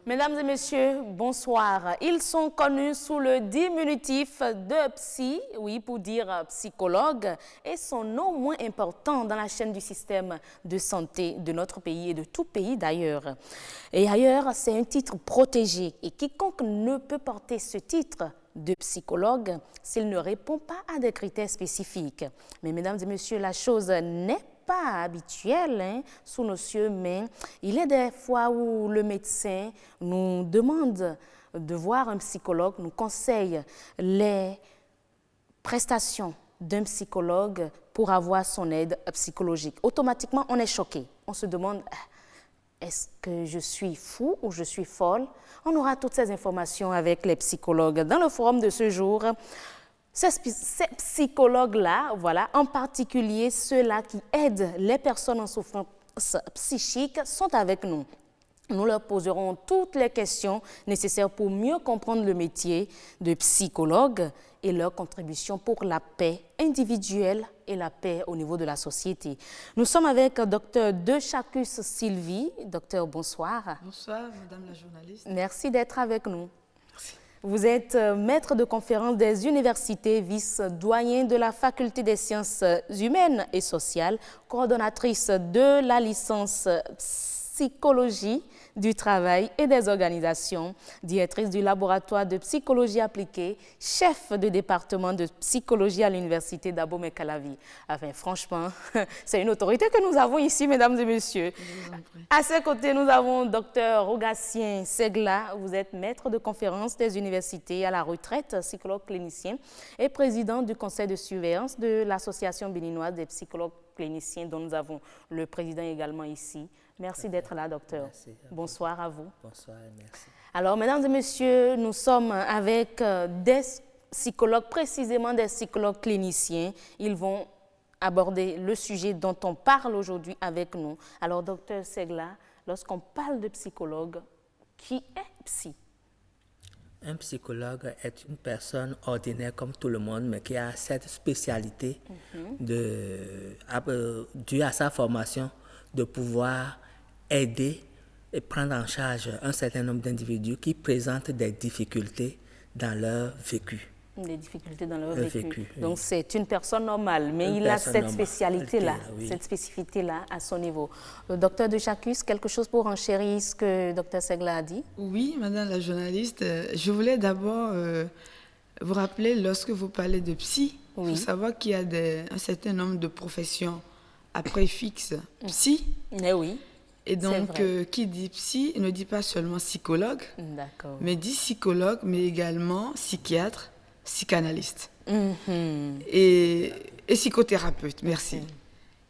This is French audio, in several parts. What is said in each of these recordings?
Mesdames et messieurs, bonsoir. Ils sont connus sous le diminutif de psy, oui, pour dire psychologue, et sont non moins importants dans la chaîne du système de santé de notre pays et de tout pays d'ailleurs. Et ailleurs, c'est un titre protégé et quiconque ne peut porter ce titre de psychologue s'il ne répond pas à des critères spécifiques. Mais mesdames et messieurs, la chose n'est pas habituel sous nos cieux, mais il est des fois où le médecin nous demande de voir un psychologue, nous conseille les prestations d'un psychologue pour avoir son aide psychologique. Automatiquement, on est choqué. On se demande, est-ce que je suis fou ou je suis folle? On aura toutes ces informations avec les psychologues. Dans le forum de ce jour, ces psychologues-là, voilà, en particulier ceux-là qui aident les personnes en souffrance psychique, sont avec nous. Nous leur poserons toutes les questions nécessaires pour mieux comprendre le métier de psychologue et leur contribution pour la paix individuelle et la paix au niveau de la société. Nous sommes avec Dr Dechacus Sylvie. Docteur, bonsoir. Bonsoir, Madame la journaliste. Merci d'être avec nous. Merci. Vous êtes maître de conférence des universités, vice-doyen de la faculté des sciences humaines et sociales, coordonnatrice de la licence psychologie du travail et des organisations, directrice du laboratoire de psychologie appliquée, chef de département de psychologie à l'université d'Abomey-Calavi. Enfin, franchement, c'est une autorité que nous avons ici, mesdames et messieurs. À ses côtés, nous avons Dr Rogatien Segla. Vous êtes maître de conférence des universités à la retraite, psychologue clinicien et président du conseil de surveillance de l'association béninoise des psychologues cliniciens dont nous avons le président également ici. Merci d'être là, docteur. Merci. Bonsoir à vous. Bonsoir et merci. Alors, mesdames et messieurs, nous sommes avec des psychologues, précisément des psychologues cliniciens. Ils vont aborder le sujet dont on parle aujourd'hui avec nous. Alors, docteur Segla, lorsqu'on parle de psychologue, qui est psy? Un psychologue est une personne ordinaire comme tout le monde, mais qui a cette spécialité due à sa formation de pouvoir aider et prendre en charge un certain nombre d'individus qui présentent des difficultés dans leur vécu. Des difficultés dans leur vécu. Oui. Donc, c'est une personne normale, mais il a cette spécialité-là, oui. cette spécificité-là à son niveau. Le docteur Dechacus, quelque chose pour enchérir ce que docteur Segla a dit? Oui, Madame la journaliste, je voulais d'abord vous rappeler, lorsque vous parlez de psy, il faut savoir qu'il y a un certain nombre de professions à préfixe psy. Mais oui. Et donc, qui dit psy ne dit pas seulement psychologue, mais dit psychologue, mais également psychiatre, psychanalyste et psychothérapeute. Merci.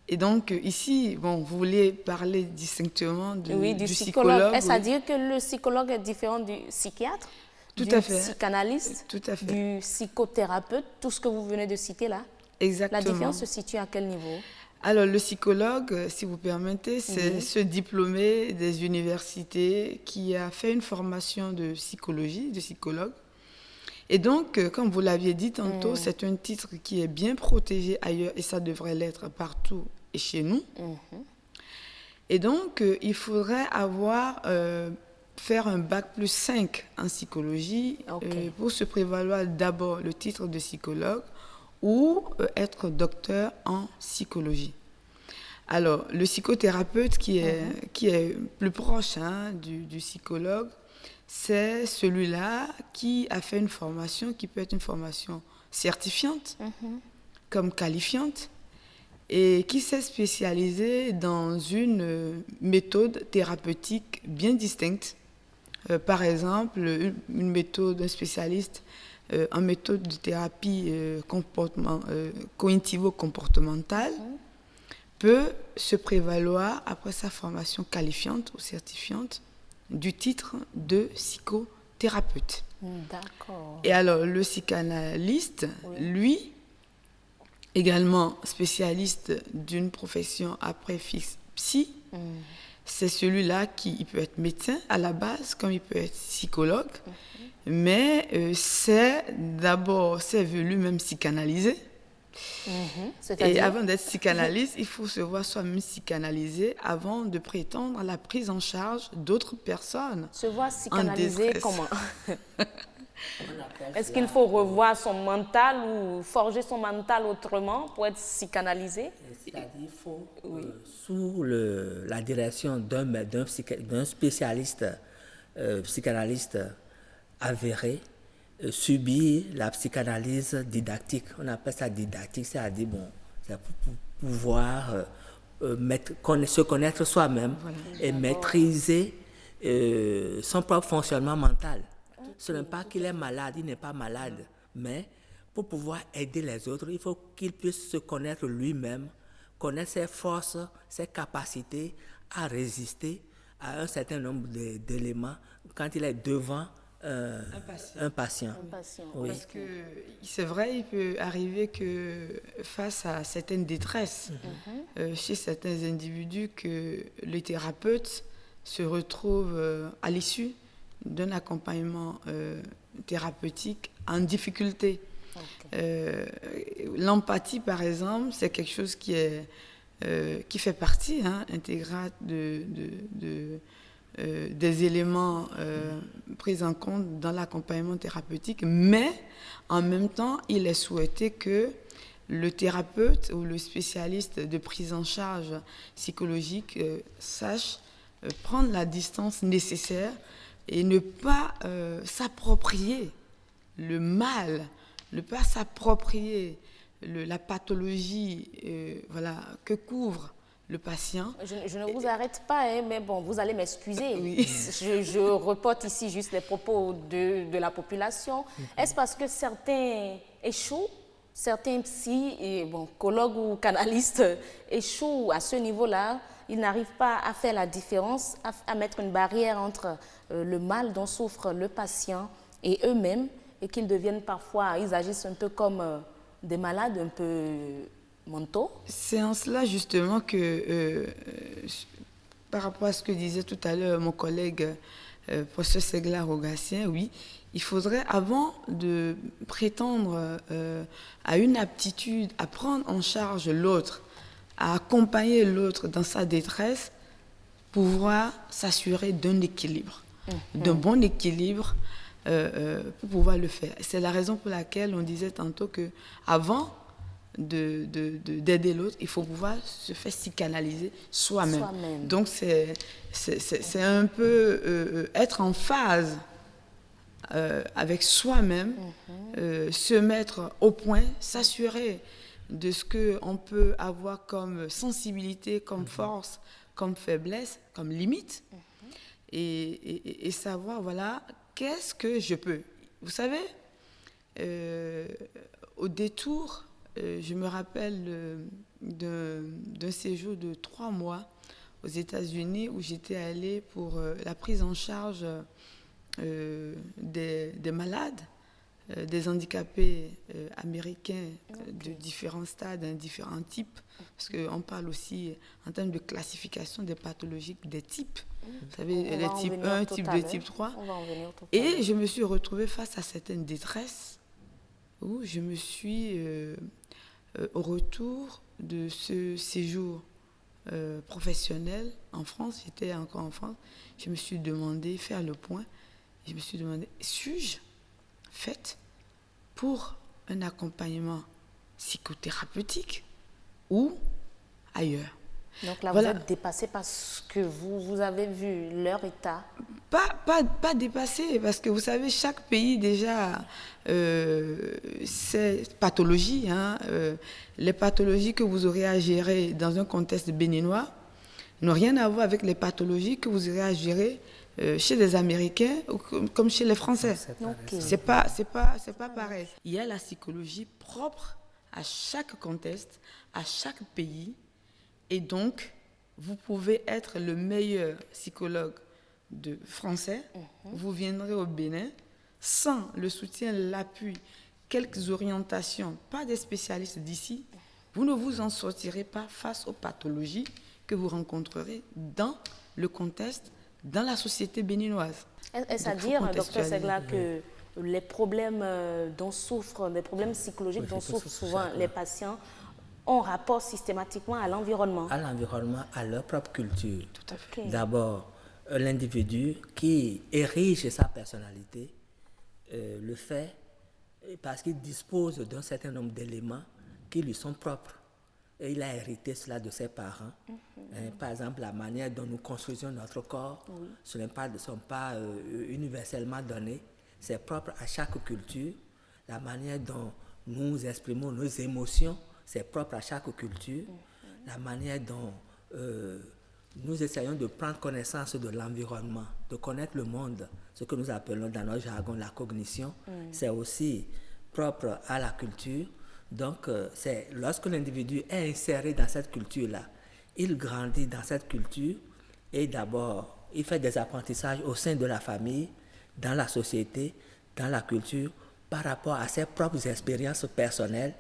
Et donc, ici, bon, vous voulez parler distinctement du psychologue. Est-ce à dire que le psychologue est différent du psychiatre? Tout à fait. Du psychanalyste? Tout à fait. Du psychothérapeute? Tout ce que vous venez de citer là? Exactement. La différence se situe à quel niveau? Alors, le psychologue, si vous permettez, c'est ce diplômé des universités qui a fait une formation de psychologie, de psychologue. Et donc, comme vous l'aviez dit tantôt, c'est un titre qui est bien protégé ailleurs et ça devrait l'être partout et chez nous. Et donc, il faudrait faire un bac plus 5 en psychologie pour se prévaloir d'abord le titre de psychologue ou être docteur en psychologie. Alors, le psychothérapeute qui est plus proche du psychologue, c'est celui-là qui a fait une formation qui peut être une formation certifiante comme qualifiante et qui s'est spécialisé dans une méthode thérapeutique bien distincte. Par exemple, une méthode, un spécialiste en méthode de thérapie cognitivo-comportementale peut se prévaloir, après sa formation qualifiante ou certifiante, du titre de psychothérapeute. D'accord. Et alors, le psychanalyste, lui, également spécialiste d'une profession à préfixe psy, c'est celui-là qui peut être médecin à la base, comme il peut être psychologue, mais c'est venu même psychanalyser, Et avant d'être psychanalyste, il faut se voir soi-même psychanalysé avant de prétendre à la prise en charge d'autres personnes. Se voir psychanalysé comment? Est-ce qu'il faut revoir son mental ou forger son mental autrement pour être psychanalysé? C'est-à-dire qu'il faut, sous la direction d'un spécialiste psychanalyste avéré, subir la psychanalyse didactique. On appelle ça didactique, c'est-à-dire c'est pour pouvoir se connaître soi-même et maîtriser son propre fonctionnement mental. Ce n'est pas qu'il est malade, il n'est pas malade, mais pour pouvoir aider les autres, il faut qu'il puisse se connaître lui-même, connaître ses forces, ses capacités à résister à un certain nombre d'éléments quand il est devant un patient. Oui. Parce que c'est vrai, il peut arriver que face à certaines détresses chez certains individus, que le thérapeute se retrouve à l'issue d'un accompagnement thérapeutique en difficulté. L'empathie, par exemple, c'est quelque chose qui fait partie intégrante des éléments pris en compte dans l'accompagnement thérapeutique, mais en même temps, il est souhaité que le thérapeute ou le spécialiste de prise en charge psychologique sache prendre la distance nécessaire et ne pas s'approprier le mal, ne pas s'approprier la pathologie que couvre le patient. Je ne vous arrête pas, mais bon, vous allez m'excuser. Oui. Je reporte ici juste les propos de la population. Est-ce parce que certains échouent, certains psychologues ou canalistes échouent à ce niveau-là? Ils n'arrivent pas à faire la différence, à mettre une barrière entre le mal dont souffre le patient et eux-mêmes, et qu'ils deviennent parfois, ils agissent un peu comme des malades, un peu mentaux. C'est en cela justement que, par rapport à ce que disait tout à l'heure mon collègue professeur Seglar-Rogatien, oui, il faudrait, avant de prétendre à une aptitude à prendre en charge l'autre, à accompagner l'autre dans sa détresse, pouvoir s'assurer d'un équilibre, d'un bon équilibre pour pouvoir le faire. C'est la raison pour laquelle on disait tantôt qu'avant d'aider l'autre, il faut pouvoir se faire psychanalyser soi-même. Donc c'est un peu être en phase avec soi-même, se mettre au point, s'assurer de ce qu'on peut avoir comme sensibilité, comme force, comme faiblesse, comme limite, et savoir, voilà, qu'est-ce que je peux. Vous savez, au détour, je me rappelle d'un séjour de 3 mois aux États-Unis où j'étais allée pour la prise en charge des malades, des handicapés américains de différents stades, différents types, parce qu'on parle aussi en termes de classification des pathologies, des types. Vous savez, les types 1, type 2, type 3. Et je me suis retrouvée face à certaines détresses où je me suis, au retour de ce séjour professionnel en France, j'étais encore en France, je me suis demandé, faire le point, je me suis demandé, suis-je faite pour un accompagnement psychothérapeutique ou ailleurs? Donc là, voilà. Vous êtes dépassé parce que vous avez vu leur état? Pas dépassé, parce que vous savez, chaque pays déjà, ses pathologies, les pathologies que vous aurez à gérer dans un contexte béninois n'ont rien à voir avec les pathologies que vous aurez à gérer chez les Américains ou comme chez les Français. C'est pas pareil. Il y a la psychologie propre à chaque contexte, à chaque pays. Et donc, vous pouvez être le meilleur psychologue français. Vous viendrez au Bénin sans le soutien, l'appui, quelques orientations, pas des spécialistes d'ici. Vous ne vous en sortirez pas face aux pathologies que vous rencontrerez dans le contexte, dans la société béninoise. Est-ce à dire, docteur Seglar, que les problèmes dont souffrent, des problèmes psychologiques dont souffrent souvent les patients ont rapport systématiquement à l'environnement. À l'environnement, à leur propre culture. Tout à fait. Okay. D'abord, l'individu qui érige sa personnalité le fait parce qu'il dispose d'un certain nombre d'éléments qui lui sont propres. Et il a hérité cela de ses parents. Par exemple, la manière dont nous construisons notre corps, ce ne sont pas universellement donnés. C'est propre à chaque culture. La manière dont nous exprimons nos émotions, c'est propre à chaque culture. La manière dont nous essayons de prendre connaissance de l'environnement, de connaître le monde, ce que nous appelons dans notre jargon la cognition, c'est aussi propre à la culture. Donc, c'est lorsque l'individu est inséré dans cette culture-là, il grandit dans cette culture et d'abord, il fait des apprentissages au sein de la famille, dans la société, dans la culture, par rapport à ses propres expériences personnelles,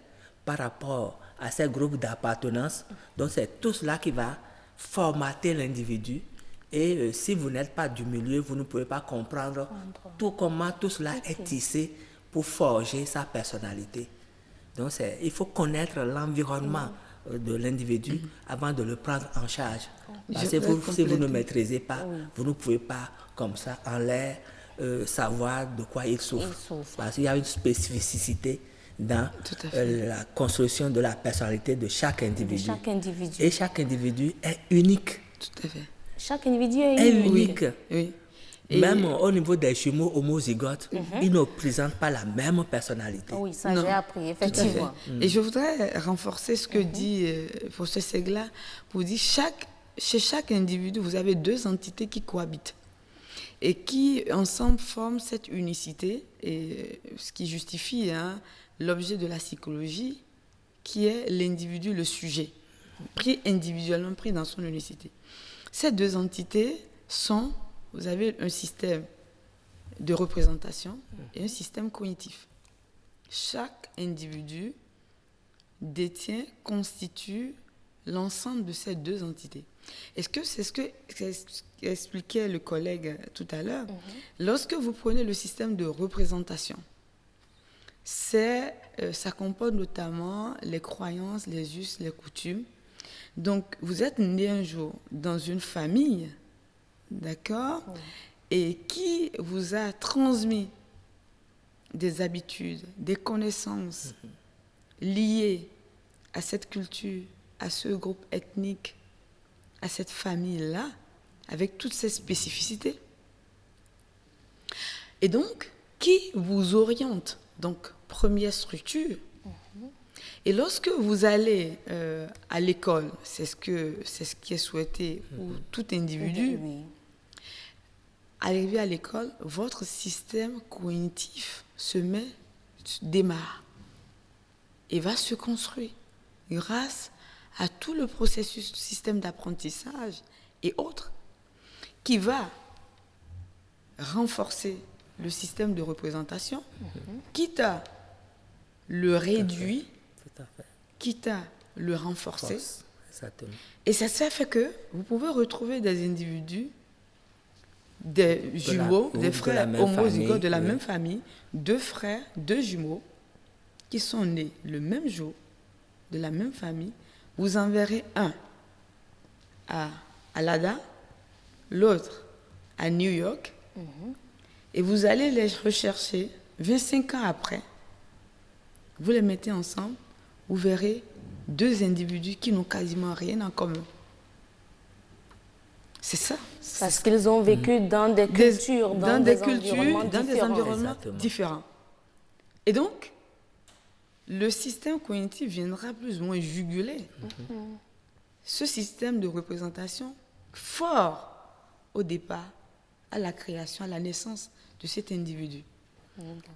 par rapport à ses groupes d'appartenance. Donc, c'est tout cela qui va formater l'individu. Et si vous n'êtes pas du milieu, vous ne pouvez pas comprendre comment tout cela est tissé pour forger sa personnalité. Donc, il faut connaître l'environnement de l'individu avant de le prendre en charge. Parce que si vous ne maîtrisez pas, vous ne pouvez pas, comme ça, en l'air, savoir de quoi il souffre. Parce qu'il y a une spécificité dans la construction de la personnalité de chaque individu. Et chaque individu est unique. Tout à fait. Chaque individu est unique. Oui. Même au niveau des jumeaux homozygotes, ils ne présentent pas la même personnalité. Oui, ça j'ai appris, effectivement. Et je voudrais renforcer ce que dit professeur Segla, pour dire chez chaque individu, vous avez deux entités qui cohabitent et qui ensemble forment cette unicité, et ce qui justifie l'objet de la psychologie, qui est l'individu, le sujet, pris individuellement, pris dans son unicité. Ces deux entités sont, vous avez un système de représentation et un système cognitif. Chaque individu constitue l'ensemble de ces deux entités. Est-ce que c'est ce que expliquait le collègue tout à l'heure? Lorsque vous prenez le système de représentation, ça comporte notamment les croyances, les us, les coutumes. Donc, vous êtes né un jour dans une famille, d'accord, et qui vous a transmis des habitudes, des connaissances liées à cette culture, à ce groupe ethnique, à cette famille-là, avec toutes ces spécificités. Et donc, qui vous oriente? Donc, première structure. Et lorsque vous allez à l'école, c'est ce qui est souhaité pour tout individu, arrivé à l'école, votre système cognitif démarre et va se construire grâce à tout le processus, système d'apprentissage et autres, qui va renforcer le système de représentation, quitte à le réduire, quitte à le renforcer. Et ça fait que vous pouvez retrouver des individus, des jumeaux, des frères homozygotes de la même famille, deux frères, deux jumeaux, qui sont nés le même jour, de la même famille. Vous en verrez un à Alada, l'autre à New York, et vous allez les rechercher 25 ans après. Vous les mettez ensemble, vous verrez deux individus qui n'ont quasiment rien en commun. C'est ça. Parce qu'ils ont vécu dans des cultures, dans des environnements différents. Et donc, le système cognitif viendra plus ou moins juguler ce système de représentation fort au départ, à la création, à la naissance de cet individu.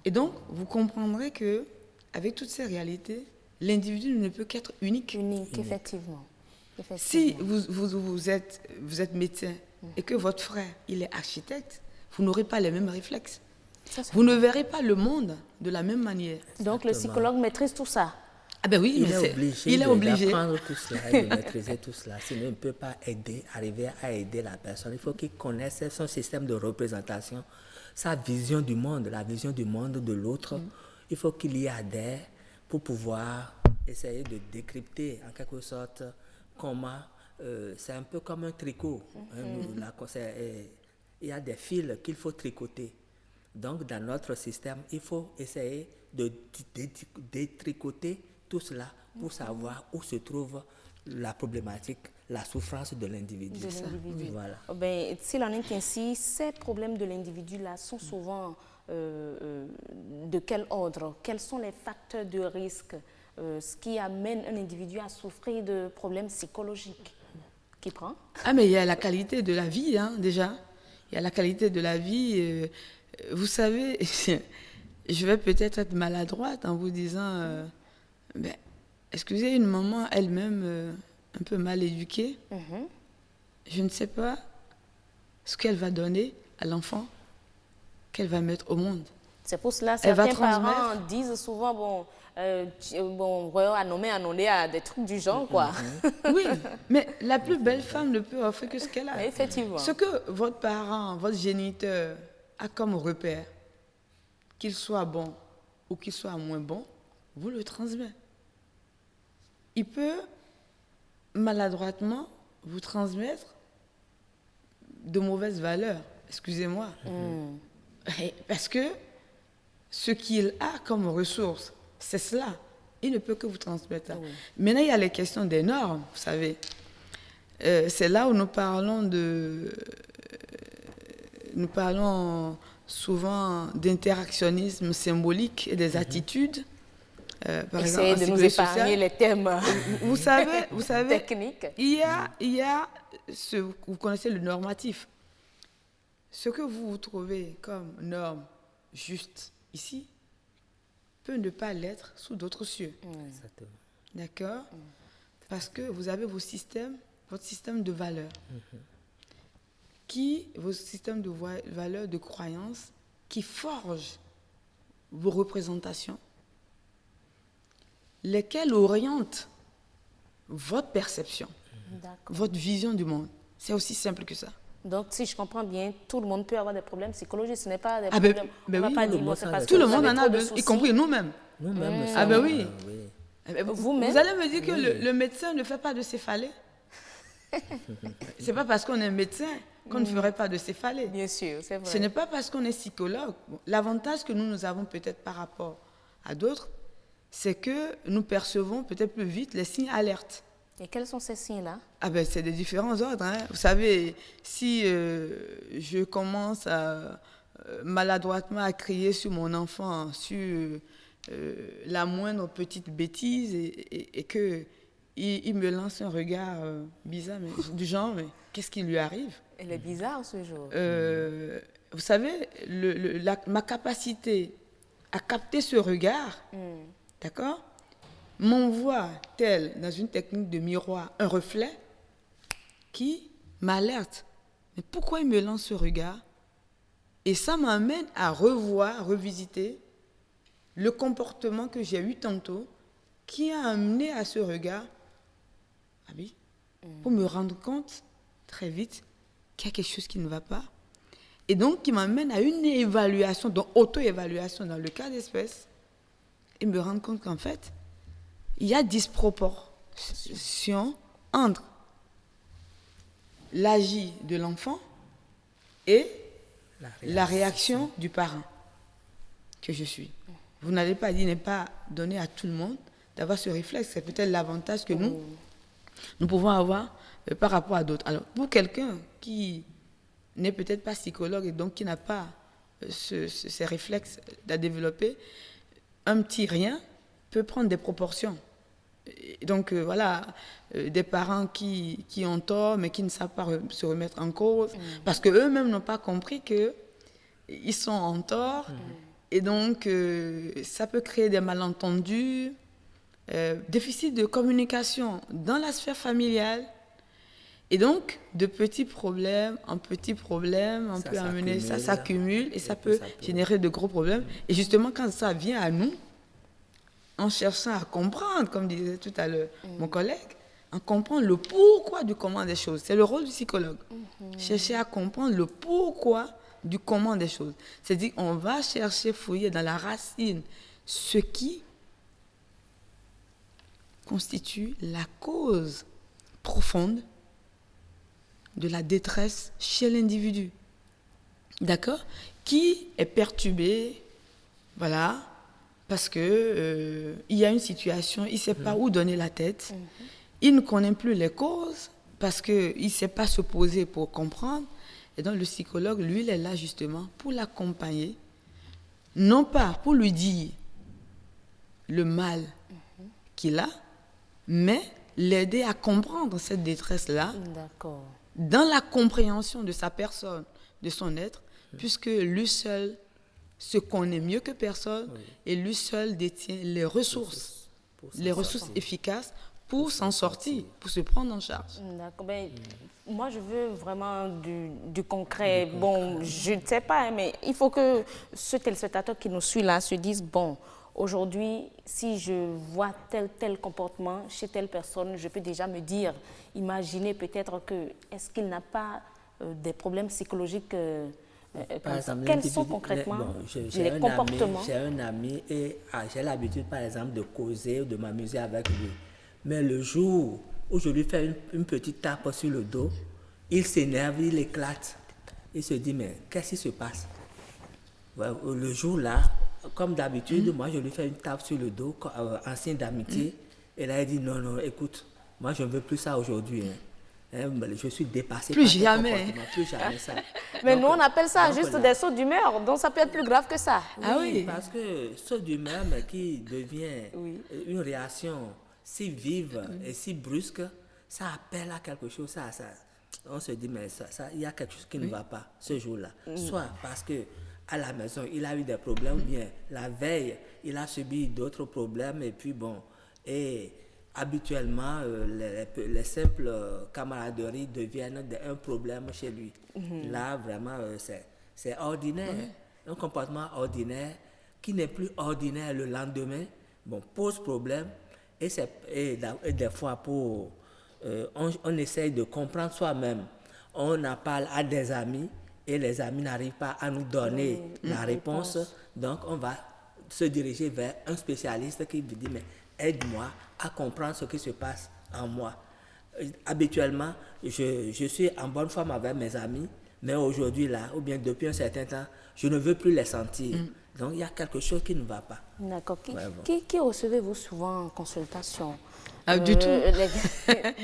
Et donc, vous comprendrez que avec toutes ces réalités, l'individu ne peut qu'être unique. Unique, effectivement. Si vous êtes médecin et que votre frère, il est architecte, vous n'aurez pas les mêmes réflexes. Vous ne verrez pas le monde de la même manière. Donc, le psychologue maîtrise tout ça. Ah ben oui, il est obligé d'apprendre tout cela et de maîtriser tout cela. Sinon, il ne peut pas arriver à aider la personne. Il faut qu'il connaisse son système de représentation, sa vision du monde, la vision du monde de l'autre. Il faut qu'il y adhère pour pouvoir essayer de décrypter en quelque sorte comment, c'est un peu comme un tricot. Il y a des fils qu'il faut tricoter. Donc dans notre système, il faut essayer de détricoter tout cela pour savoir où se trouve la problématique, la souffrance de l'individu. Voilà. Ben, s'il en est ainsi, ces problèmes de l'individu-là sont souvent de quel ordre? Quels sont les facteurs de risque, ce qui amène un individu à souffrir de problèmes psychologiques? Qui prend? Ah, mais il y a la qualité de la vie, hein, déjà. Il y a la qualité de la vie. Vous savez, je vais peut-être être maladroite en vous disant, ben, excusez, une maman elle-même un peu mal éduquée, je ne sais pas ce qu'elle va donner à l'enfant qu'elle va mettre au monde. C'est pour cela que certains parents disent souvent, bon, à nommer à des trucs du genre, quoi. Oui, mais la plus belle femme ne peut offrir que ce qu'elle a. Effectivement. Ce que votre parent, votre géniteur a comme repère, qu'il soit bon ou qu'il soit moins bon, vous le transmettez. Il peut maladroitement vous transmettre de mauvaises valeurs, excusez-moi. Parce que ce qu'il a comme ressource, c'est cela. Il ne peut que vous transmettre ça. Maintenant, il y a les questions des normes, vous savez. C'est là où nous parlons souvent d'interactionnisme symbolique et des attitudes. Par Essayez de nous épargner les thèmes vous savez, techniques. Il y a vous connaissez le normatif. Ce que vous trouvez comme norme juste ici peut ne pas l'être sous d'autres cieux. Exactement. D'accord? Parce que vous avez votre système de valeurs, vos systèmes de valeurs, de croyances, qui forgent vos représentations, lesquelles orientent votre perception, votre vision du monde. C'est aussi simple que ça. Donc, si je comprends bien, tout le monde peut avoir des problèmes psychologiques. Ce n'est pas des problèmes. Ben on oui, va pas dire, bon, c'est parce tout que le vous monde avez en a trop de besoin, y soucis. compris nous-mêmes. Nous-mêmes, Ah ben oui. oui. Vous-même? Vous allez me dire que le médecin ne fait pas de céphalée? C'est pas parce qu'on est médecin qu'on ne ferait pas de céphalée. Bien sûr, c'est vrai. Ce n'est pas parce qu'on est psychologue. L'avantage que nous avons peut-être par rapport à d'autres, c'est que nous percevons peut-être plus vite les signes alertes. Et quels sont ces signes-là? Ah ben, c'est des différents ordres. Hein. Vous savez, si je commence maladroitement à crier sur mon enfant, sur la moindre petite bêtise et qu'il me lance un regard bizarre, du genre, mais qu'est-ce qui lui arrive? Elle est bizarre ce jour. Vous savez, ma capacité à capter ce regard, d'accord, m'envoie, tel dans une technique de miroir, un reflet qui m'alerte. Mais pourquoi il me lance ce regard? Et ça m'amène à revisiter le comportement que j'ai eu tantôt, qui a amené à ce regard, ah oui, pour me rendre compte très vite qu'il y a quelque chose qui ne va pas. Et donc, qui m'amène à une évaluation, donc auto-évaluation dans le cas d'espèce, et me rendre compte qu'en fait, il y a disproportion entre l'agir de l'enfant et la réaction du parent que je suis. Vous n'allez pas dire, n'est pas donné à tout le monde d'avoir ce réflexe. C'est peut-être l'avantage que nous pouvons avoir par rapport à d'autres. Alors, pour quelqu'un qui n'est peut-être pas psychologue et donc qui n'a pas ces réflexes à développer, un petit rien peut prendre des proportions. Et donc, voilà, des parents qui ont tort, mais qui ne savent pas se remettre en cause, parce qu'eux-mêmes n'ont pas compris qu'ils sont en tort. Et donc, ça peut créer des malentendus, déficit de communication dans la sphère familiale. Et donc, de petits problèmes en petits problèmes, on peut amener, ça s'accumule et ça peut générer de gros problèmes. Et justement, quand ça vient à nous, en cherchant à comprendre, comme disait tout à l'heure mon collègue, en comprendre le pourquoi du comment des choses. C'est le rôle du psychologue. Chercher à comprendre le pourquoi du comment des choses. C'est-à-dire qu'on va chercher, fouiller dans la racine ce qui constitue la cause profonde de la détresse chez l'individu. D'accord? Qui est perturbé, voilà, parce que il y a une situation, il ne sait pas où donner la tête, il ne connaît plus les causes, parce qu'il ne sait pas se poser pour comprendre. Et donc le psychologue, lui, il est là justement pour l'accompagner, non pas pour lui dire le mal qu'il a, mais l'aider à comprendre cette détresse-là, dans la compréhension de sa personne, de son être, puisque lui seul se connaît mieux que personne et lui seul détient les ressources efficaces pour s'en sortir, pour se prendre en charge. D'accord. Ben, moi, je veux vraiment du concret. Bon, je ne sais pas, hein, mais il faut que ce téléspectateur qui nous suit là se dise, bon, aujourd'hui, si je vois tel comportement chez telle personne, je peux déjà me dire, imaginer peut-être que, est-ce qu'il n'a pas des problèmes psychologiques par exemple, quels sont concrètement les comportements? J'ai un ami et j'ai l'habitude, par exemple, de causer, de m'amuser avec lui. Mais le jour où je lui fais une petite tape sur le dos, il s'énerve, il éclate. Il se dit, mais qu'est-ce qui se passe? Le jour-là, comme d'habitude, moi, je lui fais une tape sur le dos en signe d'amitié. Et là, il dit, non, écoute, moi, je ne veux plus ça aujourd'hui. Je suis dépassé plus jamais. Plus jamais ça. Mais donc, nous, on appelle ça juste des sauts d'humeur, donc ça peut être plus grave que ça. Oui, parce que saut d'humeur, mais qui devient une réaction si vive et si brusque, ça appelle à quelque chose. On se dit, mais il y a quelque chose qui ne va pas ce jour-là. Soit parce que à la maison, il a eu des problèmes, ou bien la veille, il a subi d'autres problèmes, et puis bon, et habituellement, les simples camaraderies deviennent un problème chez lui. Là, vraiment, c'est ordinaire. Un comportement ordinaire qui n'est plus ordinaire le lendemain, bon, pose problème. Et des fois, on essaye de comprendre soi-même. On en parle à des amis et les amis n'arrivent pas à nous donner la réponse. Donc, on va se diriger vers un spécialiste qui lui dit, mais aide-moi à comprendre ce qui se passe en moi. Habituellement, je suis en bonne forme avec mes amis, mais aujourd'hui, là, ou bien depuis un certain temps, je ne veux plus les sentir. Donc, il y a quelque chose qui ne va pas. D'accord. Qui recevez-vous souvent en consultation? Du tout.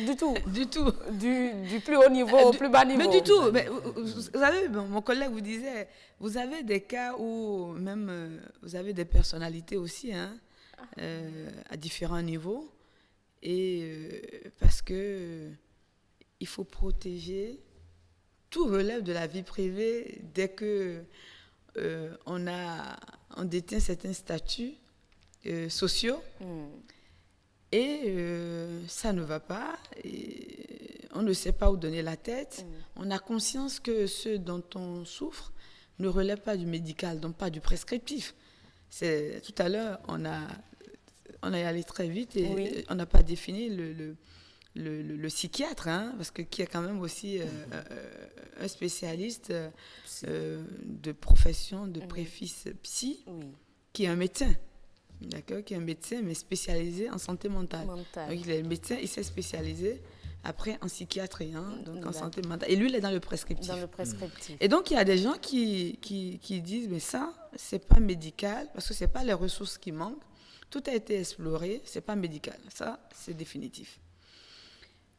Du tout. Du tout. Du plus haut niveau au plus bas niveau. Mais du tout. Mais, vous savez, mon collègue vous disait, vous avez des cas où même vous avez des personnalités aussi, hein, à différents niveaux. Et parce que il faut protéger, tout relève de la vie privée dès que on détient certains statuts sociaux. Et ça ne va pas, et on ne sait pas où donner la tête. On a conscience que ce dont on souffre ne relève pas du médical, donc pas du prescriptif. Tout à l'heure, on est allé très vite et on n'a pas défini le psychiatre, hein, parce que qui est quand même aussi un spécialiste de profession, de préfixe psy, qui est un médecin. D'accord, qui est un médecin, mais spécialisé en santé mentale. Donc, il est médecin, il s'est spécialisé après en psychiatrie, hein, donc en santé mentale. Et lui, il est dans le prescriptif. Et donc, il y a des gens qui disent, mais ça, c'est pas médical, parce que c'est pas les ressources qui manquent. Tout a été exploré, c'est pas médical. Ça, c'est définitif.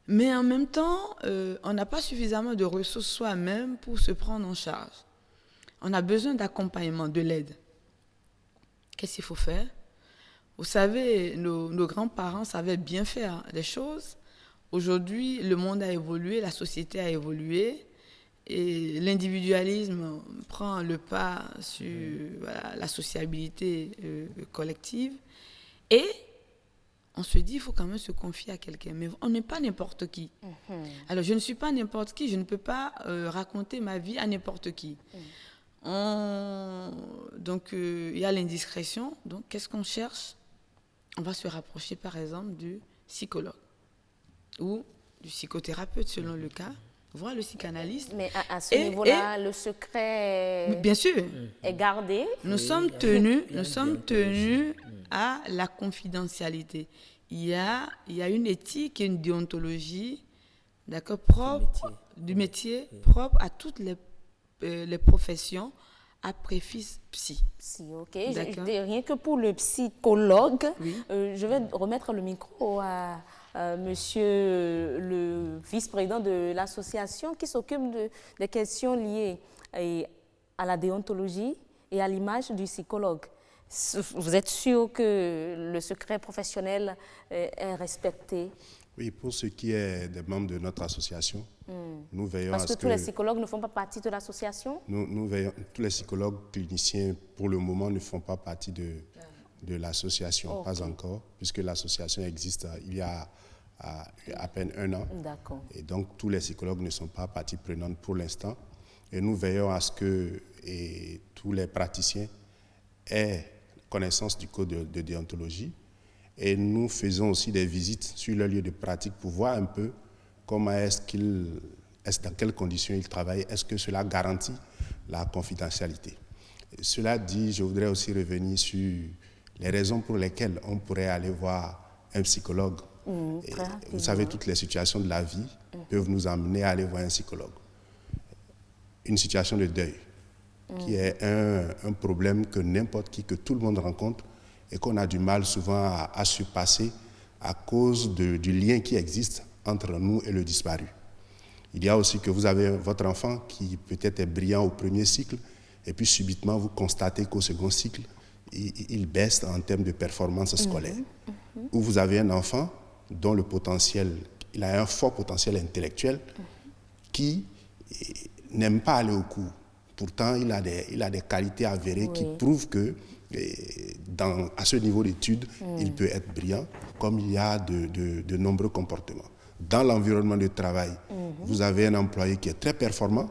Mais en même temps, on n'a pas suffisamment de ressources soi-même pour se prendre en charge. On a besoin d'accompagnement, de l'aide. Qu'est-ce qu'il faut faire? Vous savez, nos grands-parents savaient bien faire les choses. Aujourd'hui, le monde a évolué, la société a évolué et l'individualisme prend le pas sur la sociabilité collective. Et on se dit, il faut quand même se confier à quelqu'un. Mais on n'est pas n'importe qui. Alors, je ne suis pas n'importe qui, je ne peux pas raconter ma vie à n'importe qui. Donc, il y a l'indiscrétion. Donc, qu'est-ce qu'on cherche? On va se rapprocher, par exemple, du psychologue ou du psychothérapeute, selon le cas. voir le psychanalyste. Mais à ce niveau-là, le secret bien sûr, est gardé. Nous sommes tenus à la confidentialité. Il y a une éthique et une déontologie, d'accord, propre du métier, propre à toutes les professions à préfixe psy. Ok. Rien que pour le psychologue, oui. Je vais remettre le micro à monsieur le vice-président de l'association qui s'occupe des questions liées à la déontologie et à l'image du psychologue. Vous êtes sûr que le secret professionnel est respecté? Oui, pour ce qui est des membres de notre association, nous veillons à ce que... Parce que tous les psychologues ne font pas partie de l'association? Nous veillons, tous les psychologues cliniciens, pour le moment, ne font pas partie de l'association, pas encore, puisque l'association existe il y a à peine 1 an. D'accord. Et donc, tous les psychologues ne sont pas partie prenante pour l'instant. Et nous veillons à ce que tous les praticiens aient connaissance du code de déontologie. Et nous faisons aussi des visites sur leur lieu de pratique pour voir un peu comment dans quelles conditions ils travaillent, est-ce que cela garantit la confidentialité. Et cela dit, je voudrais aussi revenir sur les raisons pour lesquelles on pourrait aller voir un psychologue. Vous savez, toutes les situations de la vie peuvent nous amener à aller voir un psychologue. Une situation de deuil, qui est un problème que n'importe qui, que tout le monde rencontre, et qu'on a du mal souvent à surpasser à cause du lien qui existe entre nous et le disparu. Il y a aussi que vous avez votre enfant qui peut-être est brillant au premier cycle, et puis subitement vous constatez qu'au second cycle, il baisse en termes de performance scolaire. Ou vous avez un enfant dont il a un fort potentiel intellectuel qui n'aime pas aller au cours. Pourtant, il a des qualités avérées qui prouvent que à ce niveau d'études, il peut être brillant, comme il y a de nombreux comportements. Dans l'environnement de travail, vous avez un employé qui est très performant,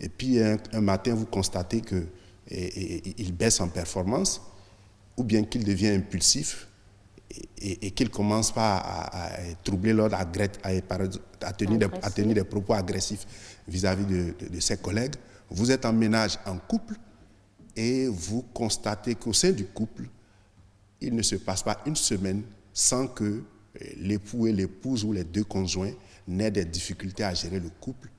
et puis un matin, vous constatez qu'il baisse en performance, ou bien qu'il devient impulsif, et qu'il commence à troubler l'ordre, à tenir des propos agressifs vis-à-vis de ses collègues. Vous êtes en ménage, en couple, et vous constatez qu'au sein du couple, il ne se passe pas une semaine sans que l'époux et l'épouse ou les deux conjoints n'aient des difficultés à gérer le couple.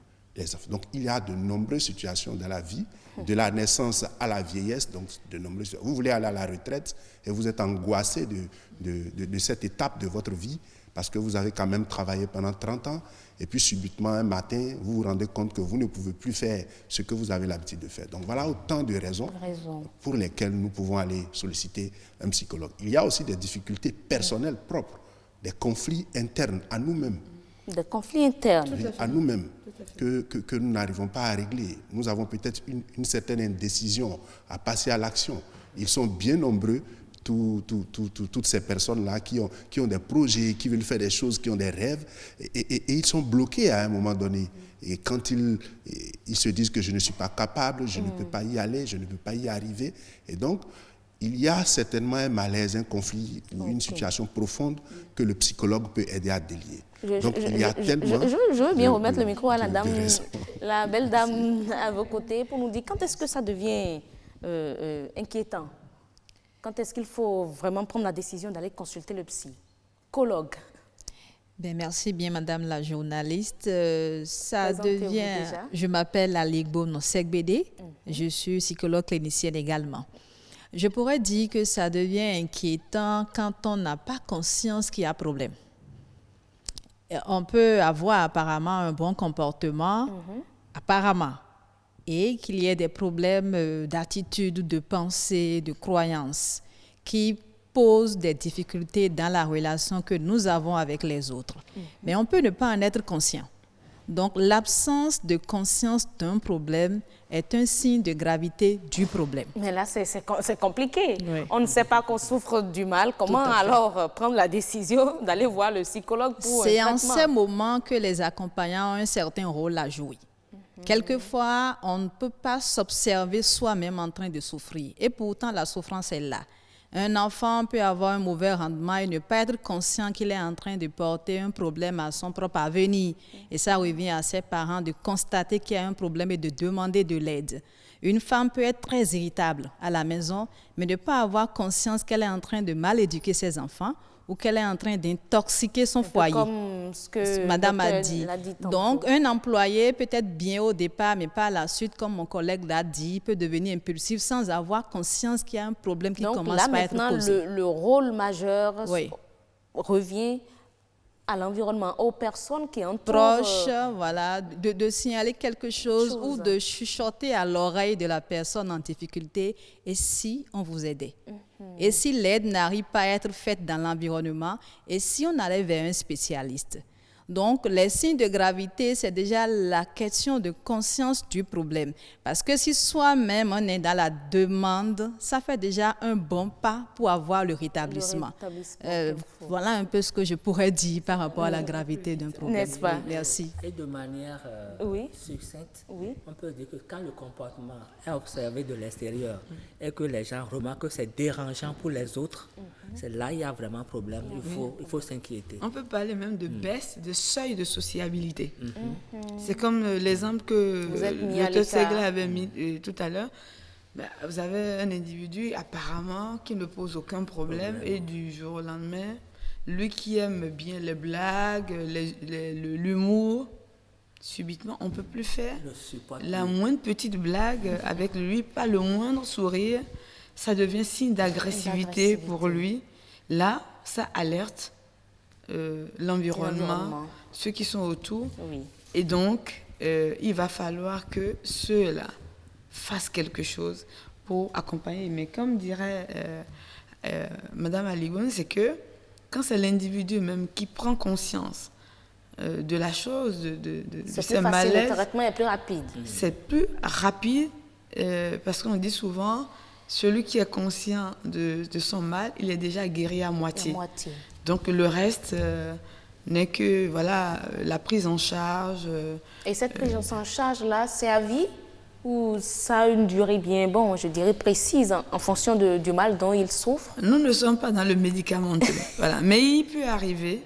Donc, il y a de nombreuses situations dans la vie, de la naissance à la vieillesse. Donc, vous voulez aller à la retraite et vous êtes angoissé de cette étape de votre vie parce que vous avez quand même travaillé pendant 30 ans et puis subitement, un matin, vous vous rendez compte que vous ne pouvez plus faire ce que vous avez l'habitude de faire. Donc, voilà autant de raisons pour lesquelles nous pouvons aller solliciter un psychologue. Il y a aussi des difficultés personnelles propres, des conflits internes à nous-mêmes. Des conflits internes. À nous-mêmes, que nous n'arrivons pas à régler. Nous avons peut-être une certaine indécision à passer à l'action. Ils sont bien nombreux, toutes ces personnes-là qui ont des projets, qui veulent faire des choses, qui ont des rêves, et ils sont bloqués à un moment donné. Et quand ils se disent que je ne suis pas capable, je ne peux pas y aller, je ne peux pas y arriver. Et donc, il y a certainement un malaise, un conflit ou une situation profonde que le psychologue peut aider à délier. Donc, il y a tellement... Je veux bien remettre le micro à la dame, la belle dame à vos côtés, pour nous dire quand est-ce que ça devient inquiétant? Quand est-ce qu'il faut vraiment prendre la décision d'aller consulter le psychologue? Ben, merci bien, madame la journaliste. Ça devient... Je m'appelle Aligbo Nosek-Bédé. Je suis psychologue clinicienne également. Je pourrais dire que ça devient inquiétant quand on n'a pas conscience qu'il y a problème. On peut avoir apparemment un bon comportement, apparemment, et qu'il y ait des problèmes d'attitude, de pensée, de croyance qui posent des difficultés dans la relation que nous avons avec les autres. Mais on peut ne pas en être conscient. Donc, l'absence de conscience d'un problème est un signe de gravité du problème. Mais là, c'est compliqué. Oui. On ne sait pas qu'on souffre du mal. Comment alors prendre la décision d'aller voir le psychologue pour un traitement? C'est en ces moments que les accompagnants ont un certain rôle à jouer. Quelquefois, on ne peut pas s'observer soi-même en train de souffrir. Et pourtant, la souffrance est là. Un enfant peut avoir un mauvais rendement et ne pas être conscient qu'il est en train de porter un problème à son propre avenir. Et ça revient à ses parents de constater qu'il y a un problème et de demander de l'aide. Une femme peut être très irritable à la maison, mais ne pas avoir conscience qu'elle est en train de mal éduquer ses enfants ou qu'elle est en train d'intoxiquer son foyer. Comme ce que Madame a dit. Donc, un employé peut être bien au départ, mais par la suite, comme mon collègue l'a dit, peut devenir impulsif sans avoir conscience qu'il y a un problème qui commence par être posé. Donc là, maintenant, le rôle majeur revient à l'environnement, aux personnes qui entourent. Proches, voilà, de signaler quelque chose ou de chuchoter à l'oreille de la personne en difficulté. Et si on vous aidait? Et si l'aide n'arrive pas à être faite dans l'environnement? Et si on allait vers un spécialiste? Donc, les signes de gravité, c'est déjà la question de conscience du problème. Parce que si soi-même on est dans la demande, ça fait déjà un bon pas pour avoir le rétablissement. Voilà un peu ce que je pourrais dire par rapport à la gravité d'un problème. N'est-ce pas? Merci. Et de manière succincte, on peut dire que quand le comportement est observé de l'extérieur et que les gens remarquent que c'est dérangeant pour les autres, c'est là qu'il y a vraiment un problème. Il faut s'inquiéter. On peut parler même de baisse de seuil de sociabilité. C'est comme l'exemple que le docteur Segla avait mis tout à l'heure. Vous avez un individu apparemment qui ne pose aucun problème et du jour au lendemain, lui qui aime bien les blagues, l'humour, subitement, on ne peut plus faire la moindre petite blague avec lui, pas le moindre sourire. Ça devient signe d'agressivité pour lui. Là, ça alerte l'environnement, ceux qui sont autour. Et donc, il va falloir que ceux-là fassent quelque chose pour accompagner. Mais comme dirait Madame Aligoun, c'est que quand c'est l'individu même qui prend conscience de la chose, de ses malaises, le traitement est plus rapide. C'est plus rapide parce qu'on dit souvent, celui qui est conscient de son mal, il est déjà guéri à moitié. Donc le reste n'est que la prise en charge. Et cette prise en charge-là, c'est à vie ou ça a une durée bien, je dirais précise en fonction du mal dont il souffre? Nous ne sommes pas dans le médicamenteux. Mais il peut arriver,